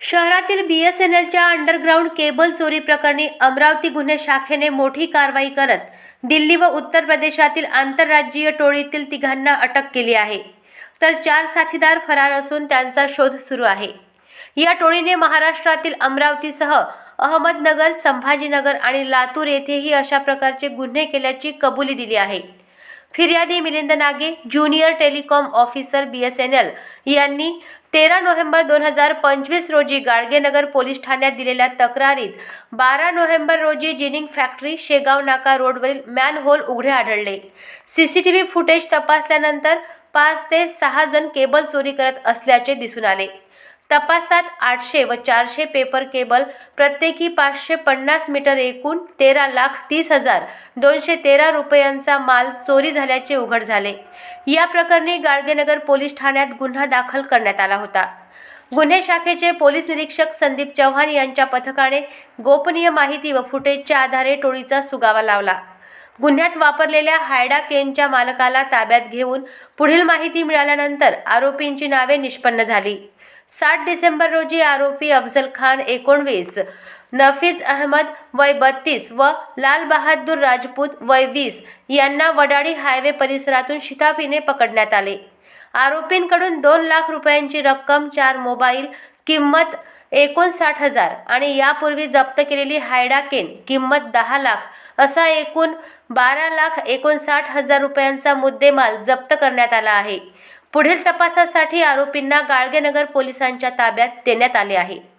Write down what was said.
शहरातील BSNLच्या underground cable चोरी प्रकरणी अमरावती गुन्हे शाखेने मोठी कारवाई करत दिल्ली व उत्तर प्रदेशातील आंतरराज्यीय टोळीतील तिघांना अटक केली आहे, तर 4 साथीदार फरार असून त्यांचा शोध सुरू आहे। या टोळीने महाराष्ट्रातील अमरावतीसह अहमदनगर, संभाजीनगर आणि लातूर येथेही अशा प्रकारचे गुन्हे केल्याची कबुली दिली आहे। फिर्यादी मिलिंद नागे, ज्युनियर टेलिकॉम ऑफिसर BSNL यांनी 13 नोव्हेंबर 2025 रोजी गाडगेनगर पोलीस ठाण्यात दिलेल्या तक्रारीत 12 नोव्हेंबर रोजी जिनिंग फॅक्टरी, शेगाव नाका रोडवरील मॅनहोल उघडे आढळले। CCTV फुटेज तपासल्यानंतर 5 ते 6 जण केबल चोरी करत असल्याचे दिसून आले। तपासात 800 व 400 पेपर केबल प्रत्येकी 550 मीटर एकूण 13,30,213 रुपयांचा माल चोरी झाल्याचे उघड झाले। या प्रकरणी गाडगेनगर पोलीस ठाण्यात गुन्हा दाखल करण्यात आला होता। गुन्हे शाखेचे पोलीस निरीक्षक संदीप चव्हाण यांच्या पथकाने गोपनीय माहिती व फुटेजच्या आधारे टोळीचा सुगावा लावला। गुन्ह्यात वापरलेल्या हायडा केनच्या मालकाला ताब्यात घेऊन पुढील माहिती मिळाल्यानंतर आरोपींची नावे निष्पन्न झाली। 7 डिसेंबर रोजी आरोपी अफजल खान 19, नफीज अहमद वय 32 व लाल बहादूर राजपूत वय 20 यांना वडाळी हायवे परिसरातून शिताफीने पकडण्यात आले। आरोपींकडून 2 लाख रुपयांची रक्कम, 4 मोबाईल किंमत 59,000 आणि यापूर्वी जप्त केलेली हायडा केन किंमत 10 लाख असा एकूण 12,59,000 रुपयांचा मुद्देमाल जप्त करण्यात आला आहे। पुढील तपासासाठी आरोपींना गाडगेनगर पोलिसांच्या ताब्यात देण्यात आले आहे।